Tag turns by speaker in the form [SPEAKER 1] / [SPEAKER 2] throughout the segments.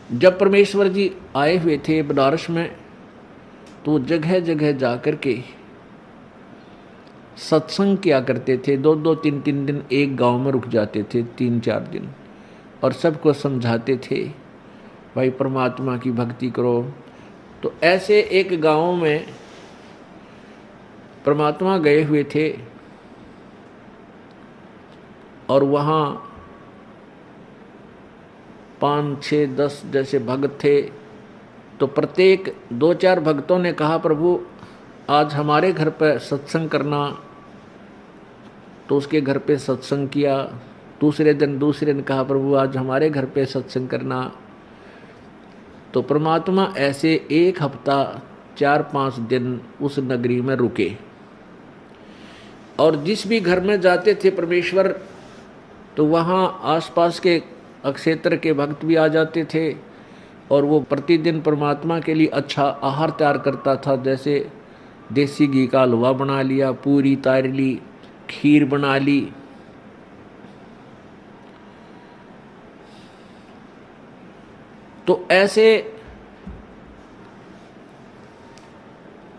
[SPEAKER 1] जब परमेश्वर जी आए हुए थे बनारस में तो जगह जगह जा कर के सत्संग किया करते थे। 2-2 3-3 दिन एक गांव में रुक जाते थे, 3-4 दिन, और सबको समझाते थे भाई परमात्मा की भक्ति करो। तो ऐसे एक गांव में परमात्मा गए हुए थे और वहाँ 5-6-10 जैसे भक्त थे। तो प्रत्येक 2-4 भक्तों ने कहा प्रभु आज हमारे घर पर सत्संग करना, तो उसके घर पे सत्संग किया। दूसरे ने कहा प्रभु आज हमारे घर पे सत्संग करना। तो परमात्मा ऐसे 1 हफ्ता 4-5 दिन उस नगरी में रुके, और जिस भी घर में जाते थे परमेश्वर, तो वहाँ आसपास के क्षेत्र के भक्त भी आ जाते थे, और वो प्रतिदिन परमात्मा के लिए अच्छा आहार तैयार करता था। जैसे देसी घी का हलवा बना लिया, पूरी तार ली, खीर बना ली। तो ऐसे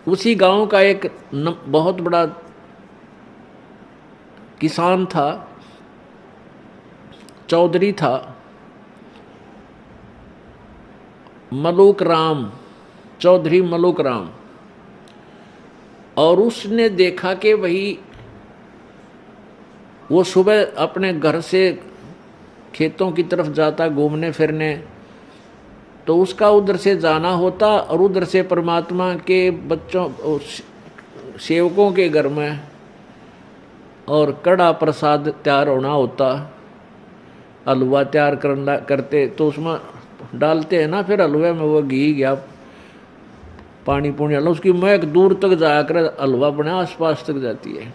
[SPEAKER 1] उसी गांव का एक बहुत बड़ा किसान था, चौधरी था, मलूक राम, चौधरी मलूक राम। और उसने देखा कि वही वो सुबह अपने घर से खेतों की तरफ जाता घूमने फिरने, तो उसका उधर से जाना होता और उधर से परमात्मा के बच्चों सेवकों के घर में और कड़ा प्रसाद तैयार होना होता। हलवा तैयार करते तो उसमें डालते हैं ना, फिर हलवे में वो घी गया, पानी पुणी डालो, उसकी महक दूर तक जाया कर, हलवा बना आसपास तक जाती है।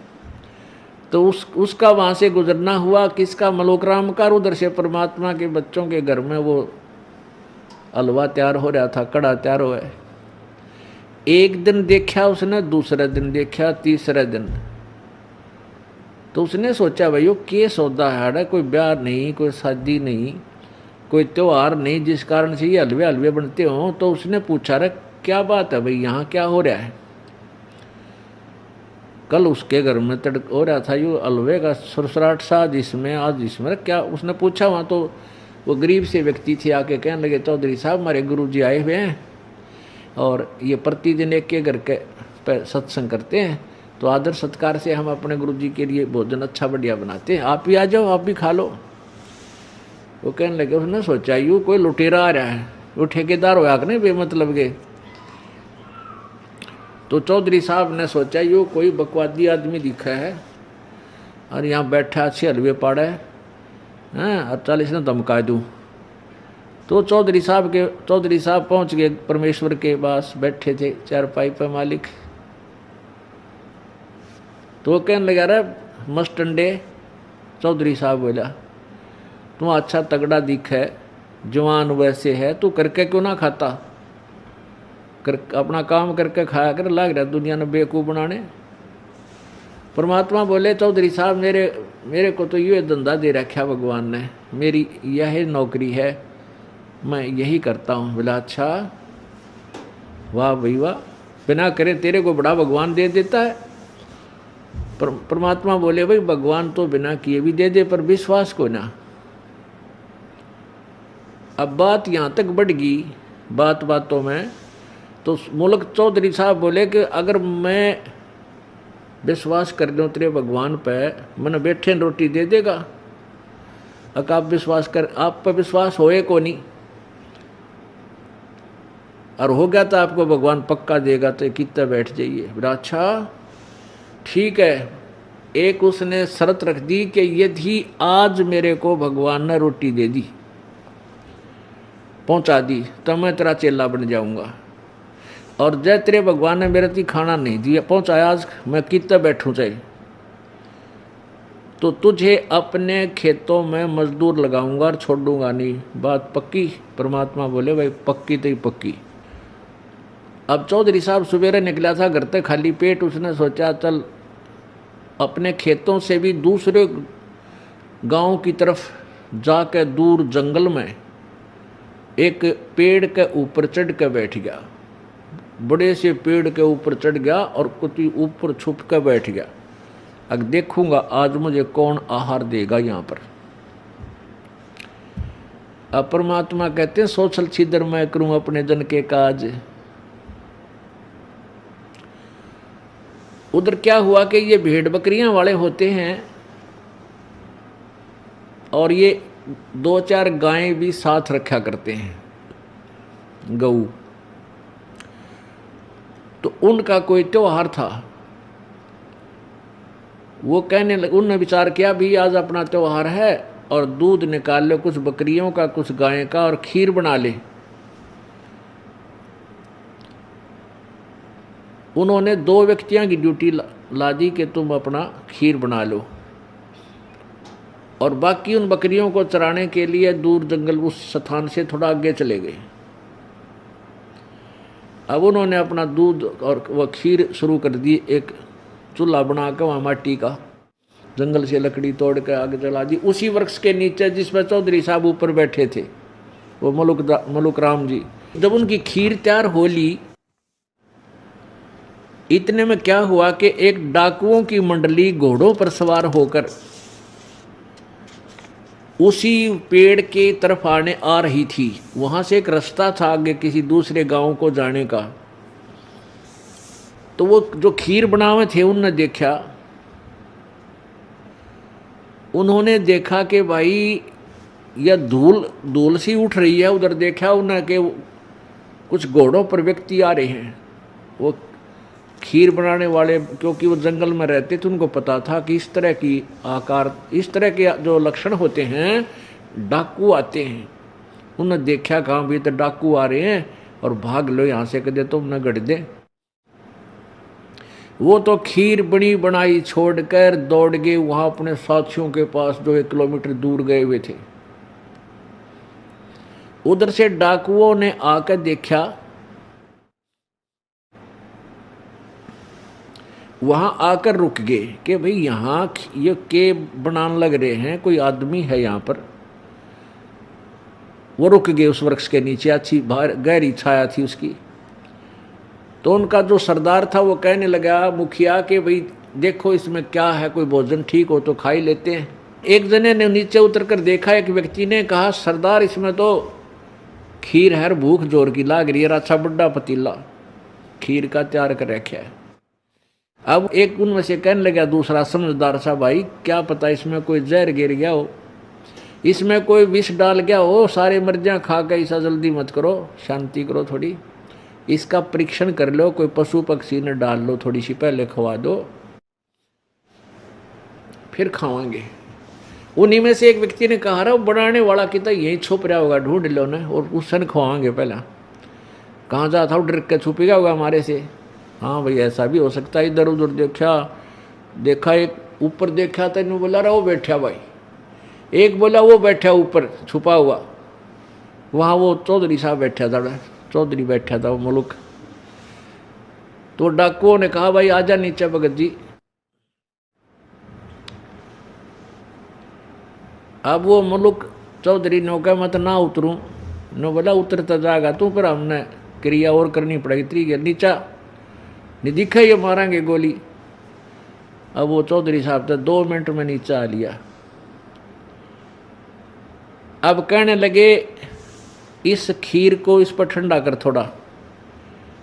[SPEAKER 1] तो उसका वहाँ से गुजरना हुआ, किसका, मलोकराम का। उधर से परमात्मा के बच्चों के घर में वो हलवा तैयार हो रहा था, कड़ा तैयार हुआ है। एक दिन देखा उसने, दूसरे दिन देखा, तीसरे दिन तो उसने सोचा भाई वो के सौदा है, कोई ब्याह नहीं, कोई शादी नहीं, कोई त्योहार नहीं जिस कारण से ये हलवे हलवे बनते हों। तो उसने पूछा रे क्या बात है भाई, यहाँ क्या हो रहा है। कल उसके घर में तड़क हो रहा था यो हलवे का सुरसराट सा, जिसमें आज इसमें क्या, उसने पूछा वहाँ। तो वो गरीब से व्यक्ति थे, आके कहने लगे चौधरी साहब हमारे गुरुजी आए हुए हैं और ये प्रतिदिन एक के घर के सत्संग करते हैं, तो आदर सत्कार से हम अपने गुरुजी के लिए भोजन अच्छा बढ़िया बनाते हैं, आप भी आ जाओ, आप भी खा लो। वो कहने लगे, उसने सोचा यूँ कोई लुटेरा आ रहा है, वो ठेकेदार होया कि नहीं बेमतलब के। तो चौधरी साहब ने सोचा यूँ कोई बकवादी आदमी दिखा है और यहाँ बैठा अच्छे हलवे पाड़ा है, और 40 ने धमका दूँ। तो चौधरी साहब पहुँच गए परमेश्वर के पास, बैठे थे चारपाई पर मालिक। तो वो कहने लगा रहा मस्टंडे, चौधरी साहब बोला तू अच्छा तगड़ा दिख है, जवान वैसे है, तू करके क्यों ना खाता, अपना काम करके खाया कर, लाग रहा दुनिया ने बेवकूफ़ बनाने। परमात्मा बोले चौधरी साहब मेरे को तो ये धंधा दे रखा भगवान ने, मेरी यह नौकरी है, मैं यही करता हूँ। बोला अच्छा वाह भाई वाह, बिना करे तेरे को बड़ा भगवान दे देता है। परमात्मा बोले भाई भगवान तो बिना किए भी दे दे, पर विश्वास को ना। अब बात यहाँ तक बढ़ गई बातों में। तो मुल्क चौधरी साहब बोले कि अगर मैं विश्वास कर दूँ तेरे भगवान पे, मैंने बैठे रोटी दे देगा। अगर आप विश्वास कर, आप पर विश्वास होए को नहीं, और हो गया तो आपको भगवान पक्का देगा, तो कितना बैठ जाइए। बोला अच्छा ठीक है। एक उसने शर्त रख दी कि यदि आज मेरे को भगवान ने रोटी दे दी, पहुंचा दी, तो मैं तेरा चेला बन जाऊंगा। और जय तेरे भगवान ने मेरे ती खाना नहीं दिया, पहुंचाया आज, मैं कितना बैठूं चाहे, तो तुझे अपने खेतों में मजदूर लगाऊंगा और छोड़ूंगा नहीं। बात पक्की? परमात्मा बोले भाई पक्की तो ही पक्की। अब चौधरी साहब सवेरे निकला था घर तक खाली पेट। उसने सोचा चल अपने खेतों से भी दूसरे गांव की तरफ जाकर दूर जंगल में एक पेड़ के ऊपर चढ़ के बैठ गया, बड़े से पेड़ के ऊपर चढ़ गया और कुछ ऊपर छुप के बैठ गया। अब देखूंगा आज मुझे कौन आहार देगा यहाँ पर। अब परमात्मा कहते हैं सोचल छिदर मैं करूं अपने जन के काज। उधर क्या हुआ कि ये भेड़ बकरियां वाले होते हैं और ये 2-4 गायें भी साथ रखा करते हैं, गऊ। तो उनका कोई त्योहार था, वो कहने लगे, उनने विचार किया भी आज अपना त्योहार है और दूध निकाल लो कुछ बकरियों का कुछ गाय का और खीर बना ले। उन्होंने 2 व्यक्तियों की ड्यूटी ला दी कि तुम अपना खीर बना लो और बाकी उन बकरियों को चराने के लिए दूर जंगल उस स्थान से थोड़ा आगे चले गए। अब उन्होंने अपना दूध और वह खीर शुरू कर दी। एक चूल्हा बना के वहाँ माटी का जंगल से लकड़ी तोड़ के आगे जला दी, उसी वृक्ष के नीचे जिसमें चौधरी साहब ऊपर बैठे थे, वो मलुक राम जी। जब उनकी खीर तैयार हो ली, इतने में क्या हुआ कि एक डाकुओं की मंडली घोड़ों पर सवार होकर उसी पेड़ के तरफ आ रही थी। वहां से एक रास्ता था आगे किसी दूसरे गांव को जाने का। तो वो जो खीर बनावे थे उन्होंने देखा कि भाई यह धूल सी उठ रही है। उधर देखा उन्हें कि कुछ घोड़ों पर व्यक्ति आ रहे हैं। वो खीर बनाने वाले, क्योंकि वो जंगल में रहते थे, उनको पता था कि इस तरह की आकार, इस तरह के जो लक्षण होते हैं डाकू आते हैं। उन्होंने देखा कहाँ भी तो डाकू आ रहे हैं और भाग लो यहाँ से, कदे तो उन्हें गढ़ दे। वो तो खीर बनी बनाई छोड़कर दौड़ गए वहां अपने साथियों के पास जो 1 किलोमीटर दूर गए हुए थे। उधर से डाकुओं ने आकर देखा, वहां आकर रुक गए कि भाई यहाँ ये के बनाने लग रहे हैं, कोई आदमी है यहाँ पर। वो रुक गए उस वृक्ष के नीचे, अच्छी गहरी छाया थी उसकी। तो उनका जो सरदार था वो कहने लगा मुखिया कि भाई देखो इसमें क्या है, कोई भोजन ठीक हो तो खा ही लेते हैं। एक जने ने नीचे उतर कर देखा, एक व्यक्ति ने कहा सरदार इसमें तो खीर है, भूख जोर की लाग रही है, अच्छा बड़ा पतीला खीर का तैयार कर रखा है। अब एक उनमें से कहने लगा दूसरा समझदार सा, भाई क्या पता इसमें कोई जहर गिर गया हो, इसमें कोई विष डाल गया हो, सारे मर्जियाँ खा के ऐसा जल्दी मत करो, शांति करो थोड़ी, इसका परीक्षण कर लो, कोई पशु पक्षी ने डाल लो, थोड़ी सी पहले खवा दो फिर खावांगे। उन्हीं में से एक व्यक्ति ने कहा रहा बनाने वाला कितना यहीं छुप रहा होगा, ढूंढ लो ना और उससे खवाएंगे। पहला कहाँ जाता हूँ, डर के छुपेगा होगा हमारे से। हाँ भाई ऐसा भी हो सकता है। इधर उधर देखा एक ऊपर देखा तो इन्होंने बोला रहा वो बैठा भाई, एक बोला वो बैठा ऊपर छुपा हुआ, वहाँ वो चौधरी साहब बैठा था, चौधरी बैठा था वो मुल्क। तो डाकुओं ने कहा भाई आजा नीचे भगत जी। अब वो मुल्क चौधरी ने कहा मैं तो ना उतरूं, ने बोला उतरता जाएगा तू, पर हमने क्रिया और करनी पड़ेगी, तरीके नीचा नहीं दिखा ये मारेंगे गोली। अब वो चौधरी साहब तो 2 मिनट में नीचा आ लिया। अब कहने लगे इस खीर को इस पर ठंडा कर थोड़ा,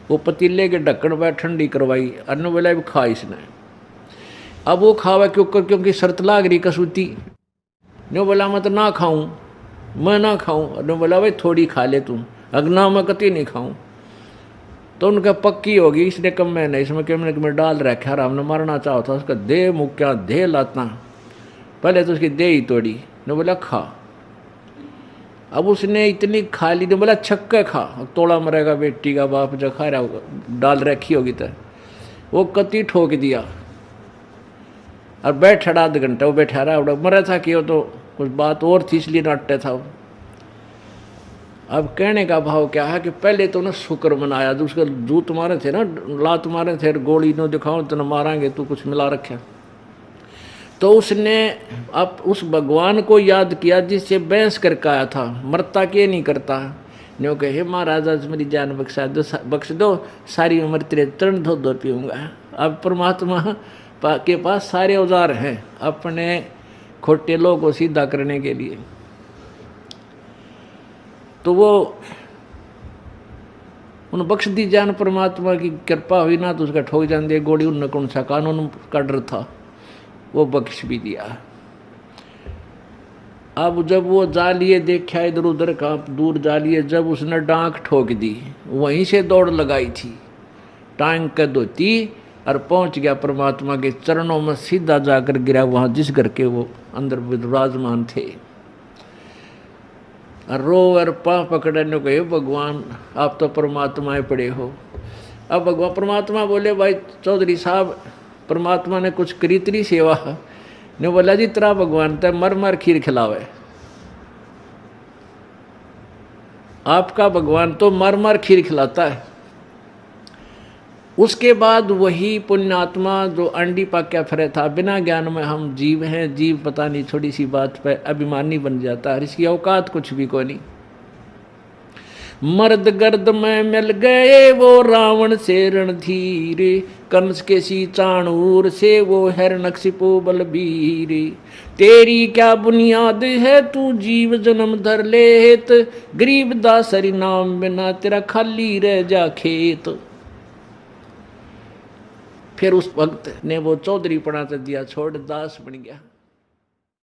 [SPEAKER 1] वो पतीले के ढक्कन पर ठंडी करवाई, अन्न बोला भी खा इसने। अब वो खावा क्योंकि शर्त लाग रही कसूती ने, बोला मैं तो ना खाऊं, मैं ना खाऊं। ने बोला भाई थोड़ी खा ले तुम, अगना मैं कति नहीं खाऊं। तो उनका पक्की होगी, इसने कम में नहीं, इसमें कैमरे में डाल रखा, हमने मारना चाहो था उसका दे मुक्या दे लाता, पहले तो उसकी दे ही तोड़ी। ने बोला खा। अब उसने इतनी खा ली, ने बोला छक्के खा, तोड़ा मरेगा बेटी का बाप जो खा रहा होगा, डाल रखी होगी तो वो कति ठोक दिया और बैठा 1.5 घंटा वो बैठा रहा, मरा था कि वो तो कुछ बात और थी इसलिए नाट्य था। अब कहने का भाव क्या है कि पहले तो ना शुक्र मनाया, जो उसका जूत मारे थे ना, लात मारे थे, गोली न दिखाओ तो न मारेंगे, तू कुछ मिला रखा। तो उसने अब उस भगवान को याद किया जिससे बहस करके आया था, मरता के नहीं करता, न्यो कहे महाराज आज मेरी जान बख्श दो, सारी उम्र तेरे चरण धो धो पीऊँगा। अब परमात्मा के पास सारे औजार हैं अपने खोटे लोगों को सीधा करने के लिए। तो वो उन बख्श दी जान परमात्मा की कृपा हुई ना, तो उसका ठोक जान दे गोड़ी। उन कौन सा कानून का डर था, वो बख्श भी दिया। अब जब वो जा लिए, देखा इधर उधर का दूर जा लिए, जब उसने डांक ठोक दी, वहीं से दौड़ लगाई थी, टांग कर धोती और पहुंच गया परमात्मा के चरणों में, सीधा जाकर गिरा वहां जिस घर के वो अंदर विराजमान थे। रो और पा पकड़ने को, भगवान आप तो परमात्माएं पड़े हो। अब भगवान परमात्मा बोले भाई चौधरी साहब, परमात्मा ने कुछ करी तेरी सेवा ने। बोला जी तेरा भगवान तो मर मर खीर खिलावे, आपका भगवान तो मर मर खीर खिलाता है। उसके बाद वही पुण्यात्मा जो अंडी पाक्या फिरे था, बिना ज्ञान में हम जीव हैं, जीव पता नहीं छोटी सी बात पे अभिमानी बन जाता है, इसकी औकात कुछ भी को नहीं। मर्द गर्द में मिल गए वो रावण से रणधीर, कंस के सी चाणूर से वो हिरण्यकशिपु बलबीर। तेरी क्या बुनियाद है तू जीव जन्म धर लेत, गरीब दासरी नाम बिना तेरा खाली रह जा खेत। फिर उस भक्त ने वो चौधरी पना दिया, छोड़ दास बन गया।